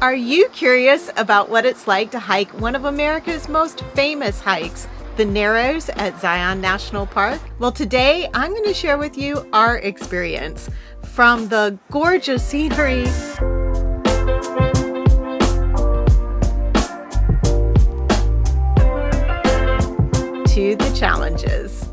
Are you curious about what it's like to hike one of America's most famous hikes, the Narrows at Zion National Park? Well, today I'm going to share with you our experience from the gorgeous scenery to the challenges.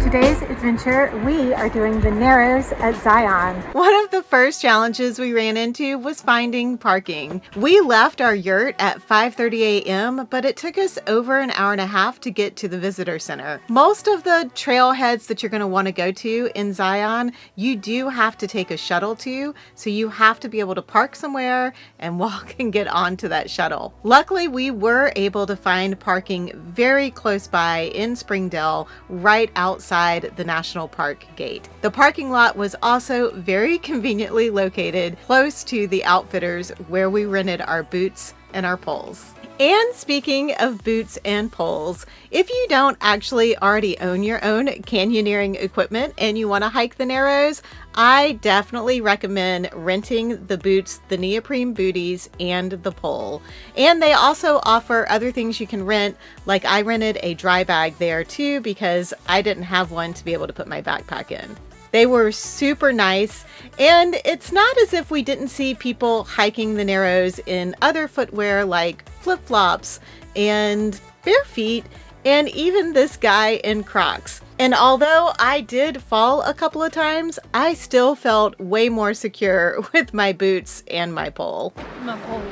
Today's adventure, we are doing the Narrows at Zion. One of the first challenges we ran into was finding parking. We left our yurt at 5:30 a.m., but it took us over an hour and a half to get to the visitor center. Most of the trailheads that you're going to want to go to in Zion, you do have to take a shuttle to, so you have to be able to park somewhere and walk and get onto that shuttle. Luckily, we were able to find parking very close by in Springdale, right outside the National Park gate. The parking lot was also very conveniently located close to the outfitters where we rented our boots and our poles. And speaking of boots and poles, if you don't actually already own your own canyoneering equipment and you want to hike the Narrows, I definitely recommend renting the boots, the neoprene booties, and the pole. And they also offer other things you can rent, like I rented a dry bag there too because I didn't have one to be able to put my backpack in. They were super nice, and it's not as if we didn't see people hiking the Narrows in other footwear like flip-flops and bare feet, and even this guy in Crocs. And although I did fall a couple of times, I still felt way more secure with my boots and my pole. My pole.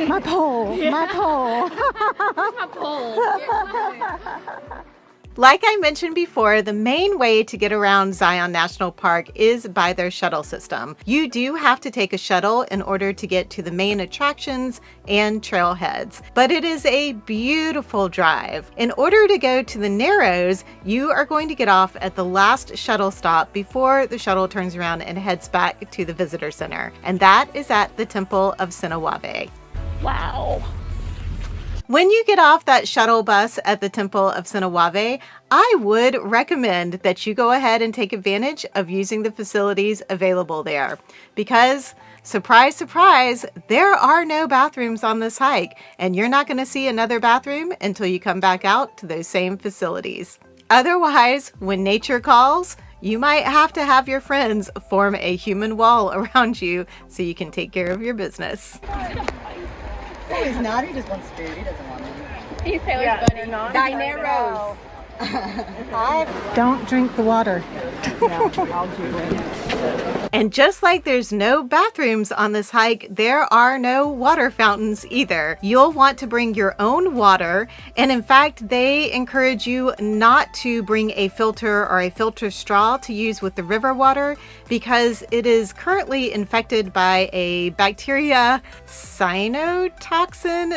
My pole, Yeah. my pole. My pole. Like I mentioned before, the main way to get around Zion National Park is by their shuttle system. You do have to take a shuttle in order to get to the main attractions and trailheads, but it is a beautiful drive. In order to go to the Narrows, you are going to get off at the last shuttle stop before the shuttle turns around and heads back to the visitor center, and that is at the Temple of Sinawave. Wow. When you get off that shuttle bus at the Temple of Sinawave, I would recommend that you go ahead and take advantage of using the facilities available there because, surprise, surprise, there are no bathrooms on this hike, and you're not going to see another bathroom until you come back out to those same facilities. Otherwise, when nature calls, you might have to have your friends form a human wall around you so you can take care of your business. No, he's not. He just wants food. He doesn't want it. He's Taylor's buddy. Dineros. Don't drink the water. And just like there's no bathrooms on this hike, there are no water fountains either. You'll want to bring your own water, and in fact, they encourage you not to bring a filter or a filter straw to use with the river water because it is currently infected by a bacteria, cyanotoxin.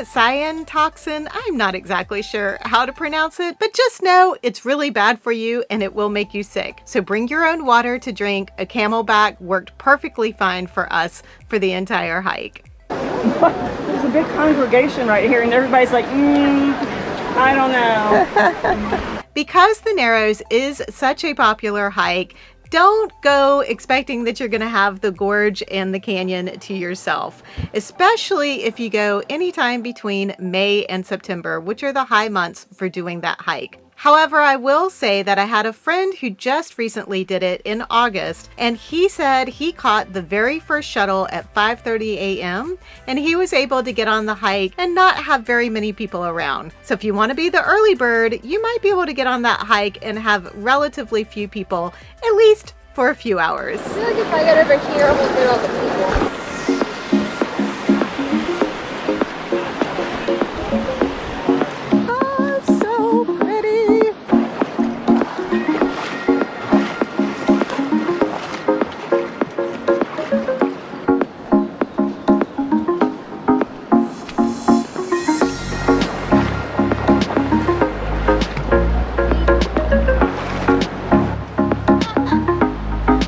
I'm not exactly sure how to pronounce it, but just know it's really bad for you and it will make you sick. So bring your own water to drink. A Camelback worked perfectly fine for us for the entire hike. There's a big congregation right here and everybody's like, I don't know. Because the Narrows is such a popular hike, don't go expecting that you're going to have the gorge and the canyon to yourself, especially if you go anytime between May and September, which are the high months for doing that hike. However, I will say that I had a friend who just recently did it in August, and he said he caught the very first shuttle at 5:30 a.m. and he was able to get on the hike and not have very many people around. So if you want to be the early bird, you might be able to get on that hike and have relatively few people, at least for a few hours. I feel like if I get over here, we'll get all the people.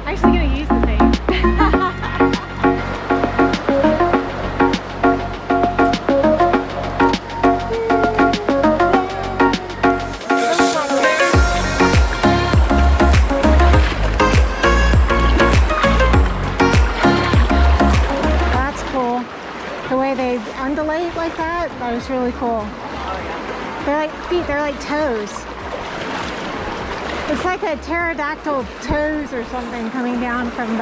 Actually gonna use the thing. feet. They're like toes. It's like a pterodactyl toes or something coming down from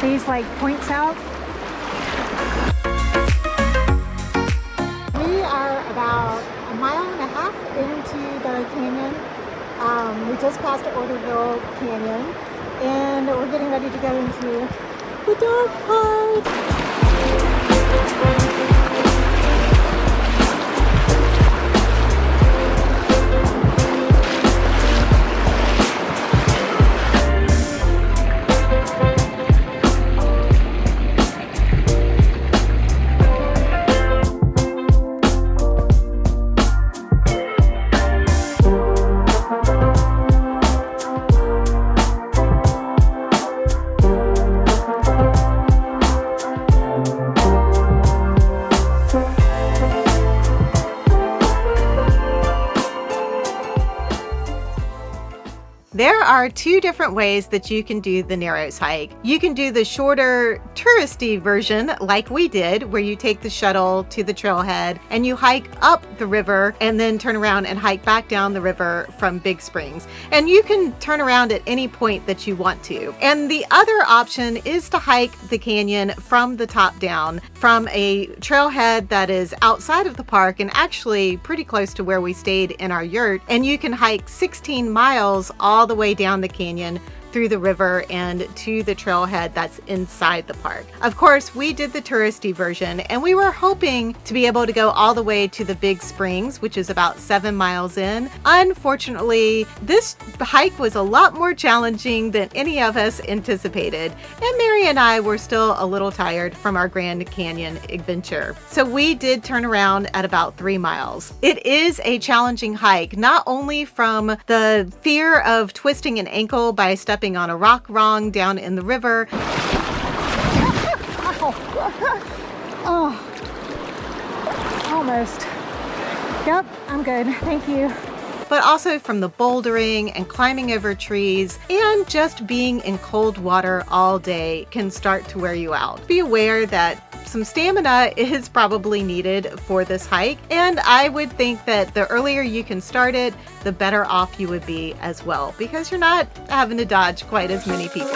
these like points out. We are about a mile and a half into the canyon. We just passed Orderville Canyon and we're getting ready to go into the dark part. There are two different ways that you can do the Narrows hike. You can do the shorter touristy version like we did, where you take the shuttle to the trailhead and you hike up the river and then turn around and hike back down the river from Big Springs. And you can turn around at any point that you want to. And the other option is to hike the canyon from the top down, from a trailhead that is outside of the park and actually pretty close to where we stayed in our yurt. And you can hike 16 miles all the way down the canyon through the river and to the trailhead that's inside the park. Of course, we did the touristy version and we were hoping to be able to go all the way to the Big Springs, which is about 7 miles in. Unfortunately, this hike was a lot more challenging than any of us anticipated, and Mary and I were still a little tired from our Grand Canyon adventure. So we did turn around at about 3 miles. It is a challenging hike, not only from the fear of twisting an ankle by stepping on a rock wrong down in the river. Oh, almost. Yep, I'm good. Thank you. But also from the bouldering and climbing over trees and just being in cold water all day can start to wear you out. Be aware that some stamina is probably needed for this hike, and I would think that the earlier you can start it, the better off you would be as well, because you're not having to dodge quite as many people.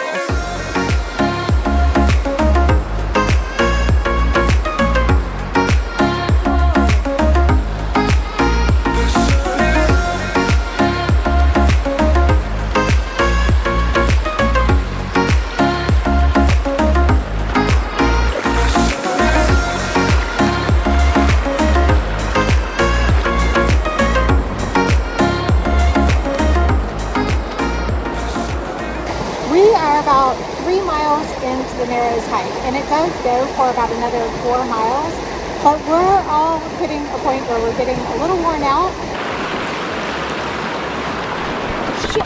About 3 miles into the Narrows hike, and it does go for about another 4 miles, but we're all hitting a point where we're getting a little worn out. Shit.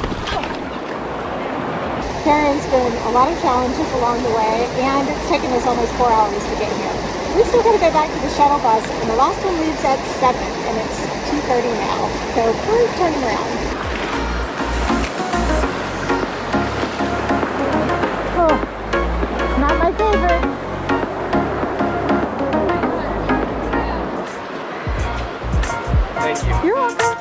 There has been a lot of challenges along the way, and it's taken us almost 4 hours to get here. We still got to go back to the shuttle bus, and the last one leaves at 7, and it's 2:30 now, so we're turning around. Not my favorite. Thank you. You're welcome.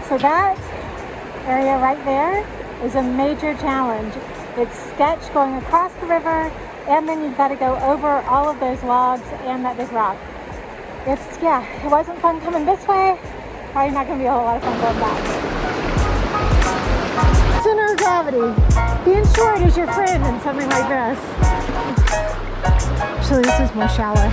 So that area right there is a major challenge. It's sketch going across the river, and then you've got to go over all of those logs and that big rock. It wasn't fun coming this way. Probably not going to be a whole lot of fun going back. Center of gravity. Being short is your friend in something like this. Actually, this is more shallow.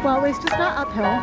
Well, at least it's not uphill.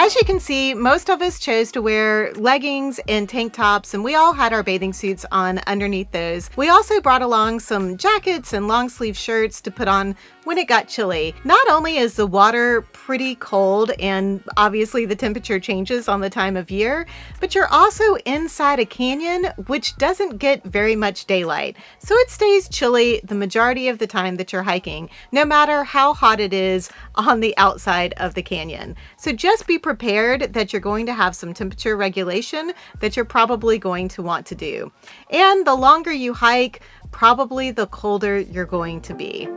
As you can see, most of us chose to wear leggings and tank tops, and we all had our bathing suits on underneath those. We also brought along some jackets and long sleeve shirts to put on when it got chilly. Not only is the water pretty cold, and obviously the temperature changes on the time of year, but you're also inside a canyon which doesn't get very much daylight. So it stays chilly the majority of the time that you're hiking, no matter how hot it is on the outside of the canyon. So just be prepared that you're going to have some temperature regulation that you're probably going to want to do. And the longer you hike, probably the colder you're going to be.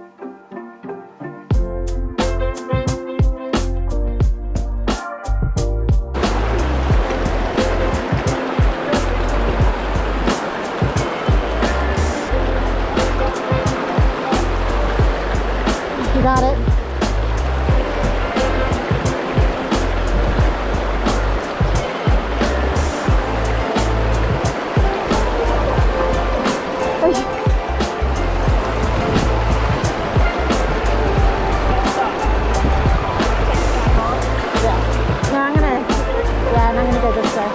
You got it. I'm gonna go this way.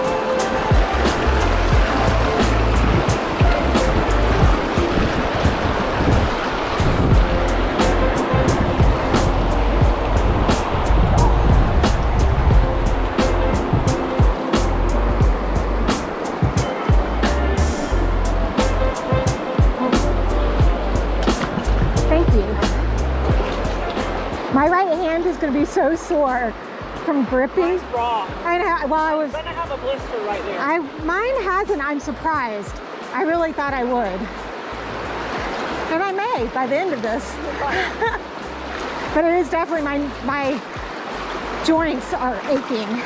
Thank you. My right hand is going to be so sore from gripping. Mine's raw. I know. Well, I was. But I have a blister right there. Mine hasn't. I'm surprised. I really thought I would, and I may by the end of this. But it is definitely my joints are aching.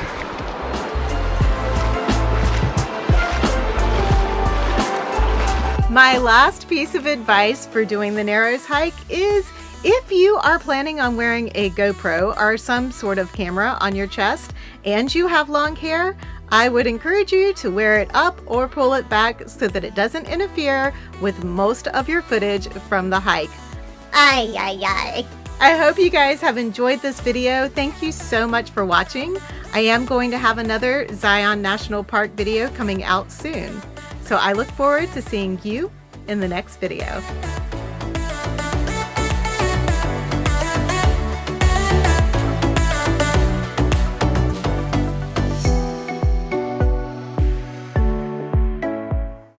My last piece of advice for doing the Narrows hike is, if you are planning on wearing a GoPro or some sort of camera on your chest and you have long hair, I would encourage you to wear it up or pull it back so that it doesn't interfere with most of your footage from the hike. Ay, ay, ay. I hope you guys have enjoyed this video. Thank you so much for watching. I am going to have another Zion National Park video coming out soon. So I look forward to seeing you in the next video.